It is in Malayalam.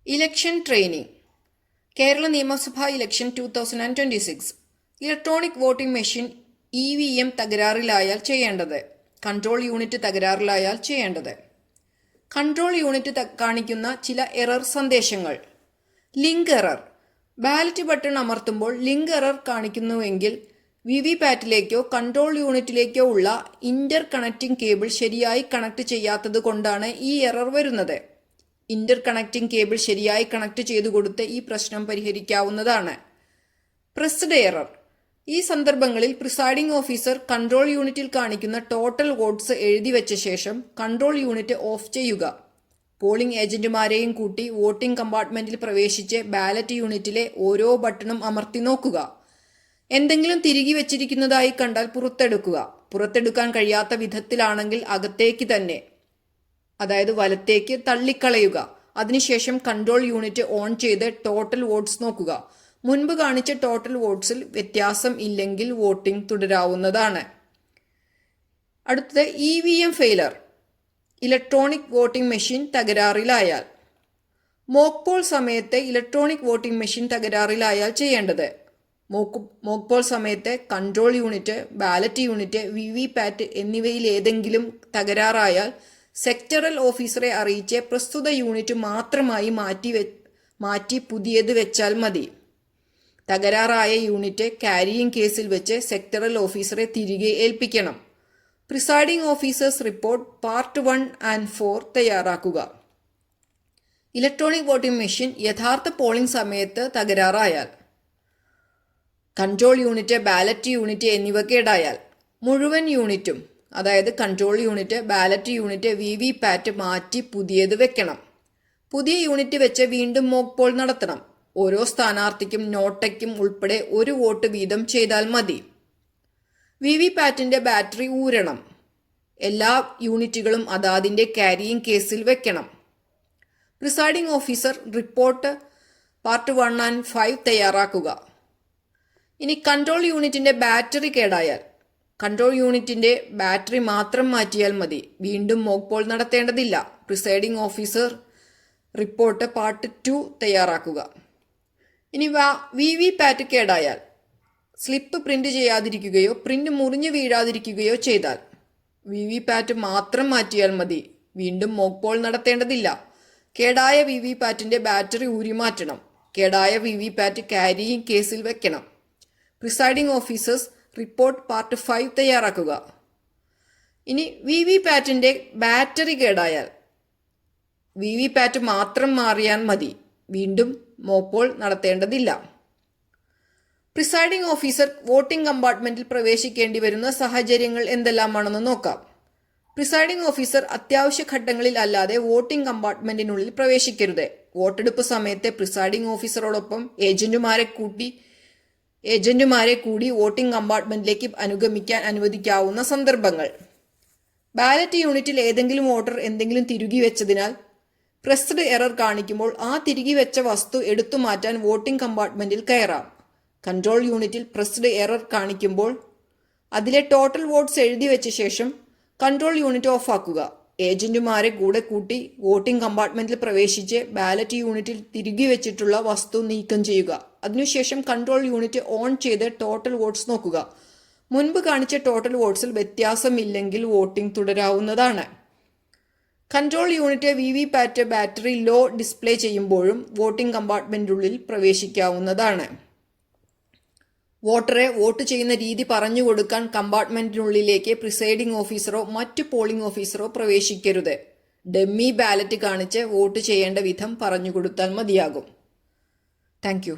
Election training. കേരള നിയമസഭാ election 2026. Electronic voting machine EVM തകരാറിലായാൽ ചെയ്യേണ്ടത്. കൺട്രോൾ യൂണിറ്റ് തകരാറിലായാൽ ചെയ്യേണ്ടത്. കൺട്രോൾ യൂണിറ്റ് കാണിക്കുന്ന ചില എറർ സന്ദേശങ്ങൾ. Link error. ബാലറ്റ് ബട്ടൺ അമർത്തുമ്പോൾ ലിങ്ക് എറർ കാണിക്കുന്നുവെങ്കിൽ VVPATലേക്കോ കൺട്രോൾ യൂണിറ്റിലേക്കോ ഉള്ള ഇന്റർ കണക്റ്റിംഗ് കേബിൾ ശരിയായി കണക്ട് ചെയ്യാത്തത് കൊണ്ടാണ് ഈ എറർ വരുന്നത്. ഇന്റർ കണക്റ്റിംഗ് കേബിൾ ശരിയായി കണക്ട് ചെയ്തു കൊടുത്ത് ഈ പ്രശ്നം പരിഹരിക്കാവുന്നതാണ്. Pressed error. ഈ സന്ദർഭങ്ങളിൽ പ്രിസൈഡിംഗ് ഓഫീസർ കൺട്രോൾ യൂണിറ്റിൽ കാണിക്കുന്ന ടോട്ടൽ വോട്ട്സ് എഴുതി വെച്ച ശേഷം കൺട്രോൾ യൂണിറ്റ് ഓഫ് ചെയ്യുക. പോളിംഗ് ഏജന്റുമാരെയും കൂട്ടി വോട്ടിംഗ് കമ്പാർട്ട്മെന്റിൽ പ്രവേശിച്ച് ബാലറ്റ് യൂണിറ്റിലെ ഓരോ ബട്ടണും അമർത്തി നോക്കുക. എന്തെങ്കിലും തിരികെ വെച്ചിരിക്കുന്നതായി കണ്ടാൽ പുറത്തെടുക്കുക. പുറത്തെടുക്കാൻ കഴിയാത്ത വിധത്തിലാണെങ്കിൽ അകത്തേക്ക് തന്നെ, അതായത് വലത്തേക്ക് തള്ളിക്കളയുക. അതിനുശേഷം കൺട്രോൾ യൂണിറ്റ് ഓൺ ചെയ്ത് ടോട്ടൽ വോട്ട്സ് നോക്കുക. മുൻപ് കാണിച്ച ടോട്ടൽ വോട്ട്സിൽ വ്യത്യാസം ഇല്ലെങ്കിൽ വോട്ടിംഗ് തുടരാവുന്നതാണ്. അടുത്തത് EVM failure. Electronic voting machine തകരാറിലായാൽ. മോക്ക് പോൾ സമയത്ത് ഇലക്ട്രോണിക് വോട്ടിംഗ് മെഷീൻ തകരാറിലായാൽ ചെയ്യേണ്ടത്. മോക്ക് പോൾ സമയത്ത് control unit, ballot unit, VVPAT എന്നിവയിൽ ഏതെങ്കിലും തകരാറായാൽ സെക്ടറൽ ഓഫീസറെ അറിയിച്ച് പ്രസ്തുത യൂണിറ്റ് മാത്രമായി മാറ്റി പുതിയത് വെച്ചാൽ മതി. തകരാറായ യൂണിറ്റ് ക്യാരിയിങ് കേസിൽ വെച്ച് സെക്ടറൽ ഓഫീസറെ തിരികെ ഏൽപ്പിക്കണം. Presiding officers report part 1 and 4 തയ്യാറാക്കുക. ഇലക്ട്രോണിക് വോട്ടിംഗ് മെഷീൻ യഥാർത്ഥ പോളിംഗ് സമയത്ത് തകരാറായാൽ. കൺട്രോൾ യൂണിറ്റ്, ബാലറ്റ് യൂണിറ്റ് എന്നിവ കേടായാൽ മുഴുവൻ യൂണിറ്റും, അതായത് control unit, ballot unit, VVPAT മാറ്റി പുതിയത് വെക്കണം. പുതിയ യൂണിറ്റ് വെച്ച് വീണ്ടും മോക്ക് പോൾ നടത്തണം. ഓരോ സ്ഥാനാർത്ഥിക്കും നോട്ടയ്ക്കും ഉൾപ്പെടെ ഒരു വോട്ട് വീതം ചെയ്താൽ മതി. VVPATന്റെ ബാറ്ററി ഊരണം. എല്ലാ യൂണിറ്റുകളും അതാതിന്റെ ക്യാരിയിങ് കേസിൽ വെക്കണം. Presiding officer report part 1 and 5 തയ്യാറാക്കുക. ഇനി കൺട്രോൾ യൂണിറ്റിന്റെ ബാറ്ററി കേടായാൽ കൺട്രോൾ യൂണിറ്റിന്റെ ബാറ്ററി മാത്രം മാറ്റിയാൽ മതി. വീണ്ടും മോക്ക് പോൾ നടത്തേണ്ടതില്ല. പ്രിസൈഡിംഗ് ഓഫീസർ റിപ്പോർട്ട് പാർട്ട് 2 തയ്യാറാക്കുക. ഇനി VVPAT കേടായാൽ സ്ലിപ്പ് പ്രിന്റ് ചെയ്യാതിരിക്കുകയോ പ്രിന്റ് മുറിഞ്ഞു വീഴാതിരിക്കുകയോ ചെയ്താൽ VVPAT മാത്രം മാറ്റിയാൽ മതി. വീണ്ടും മോക്ക് പോൾ നടത്തേണ്ടതില്ല. കേടായ VVPATന്റെ ബാറ്ററി ഊരി മാറ്റണം. കേടായ VVPAT ക്യാരിയിങ് കേസിൽ വെക്കണം. പ്രിസൈഡിംഗ് ഓഫീസേഴ്സ് റിപ്പോർട്ട് പാർട്ട് 5 തയ്യാറാക്കുക. ഇനി VVPATന്റെ ബാറ്ററി കേടായാൽ VVPAT മാത്രം മാറിയാൽ മതി. വീണ്ടും മോക്ക് പോൾ നടത്തേണ്ടതില്ല. പ്രിസൈഡിംഗ് ഓഫീസർ വോട്ടിംഗ് കമ്പാർട്ട്മെന്റിൽ പ്രവേശിക്കേണ്ടി വരുന്ന സാഹചര്യങ്ങൾ എന്തെല്ലാമാണെന്ന് നോക്കാം. പ്രിസൈഡിംഗ് ഓഫീസർ അത്യാവശ്യ ഘട്ടങ്ങളിൽ അല്ലാതെ വോട്ടിംഗ് കമ്പാർട്ട്മെന്റിനുള്ളിൽ പ്രവേശിക്കരുത്. വോട്ടെടുപ്പ് സമയത്ത് പ്രിസൈഡിംഗ് ഓഫീസറോടൊപ്പം ഏജന്റുമാരെ കൂടി വോട്ടിംഗ് കമ്പാർട്ട്മെന്റിലേക്ക് അനുഗമിക്കാൻ അനുവദിക്കാവുന്ന സന്ദർഭങ്ങൾ. ബാലറ്റ് യൂണിറ്റിൽ ഏതെങ്കിലും വോട്ടർ എന്തെങ്കിലും തിരുകി വെച്ചതിനാൽ പ്രസ്ഡ് എറർ കാണിക്കുമ്പോൾ ആ തിരികെ വെച്ച വസ്തു എടുത്തു മാറ്റാൻ വോട്ടിംഗ് കമ്പാർട്ട്മെന്റിൽ കയറാം. കൺട്രോൾ യൂണിറ്റിൽ പ്രസ്ഡ് എറർ കാണിക്കുമ്പോൾ അതിലെ ടോട്ടൽ വോട്ട്സ് എഴുതി വെച്ച ശേഷം കൺട്രോൾ യൂണിറ്റ് ഓഫാക്കുക. ഏജന്റുമാരെ കൂടെ കൂട്ടി വോട്ടിംഗ് കമ്പാർട്ട്മെന്റിൽ പ്രവേശിച്ച് ബാലറ്റ് യൂണിറ്റിൽ തിരികെ വെച്ചിട്ടുള്ള വസ്തു നീക്കം ചെയ്യുക. അതിനുശേഷം കൺട്രോൾ യൂണിറ്റ് ഓൺ ചെയ്ത് ടോട്ടൽ വോട്ട്സ് നോക്കുക. മുൻപ് കാണിച്ച ടോട്ടൽ വോട്ട്സിൽ വ്യത്യാസമില്ലെങ്കിൽ വോട്ടിംഗ് തുടരാവുന്നതാണ്. Control unit VVPAT battery low display ചെയ്യുമ്പോഴും വോട്ടിംഗ് കമ്പാർട്ട്മെന്റിനുള്ളിൽ പ്രവേശിക്കാവുന്നതാണ്. വോട്ടറെ വോട്ട് ചെയ്യുന്ന രീതി പറഞ്ഞു കൊടുക്കാൻ കമ്പാർട്ട്മെന്റിനുള്ളിലേക്ക് പ്രിസൈഡിംഗ് ഓഫീസറോ മറ്റു പോളിംഗ് ഓഫീസറോ പ്രവേശിക്കരുത്. ഡമ്മി ബാലറ്റ് കാണിച്ച് വോട്ട് ചെയ്യേണ്ട വിധം പറഞ്ഞു കൊടുത്താൽ മതിയാകും. Thank U.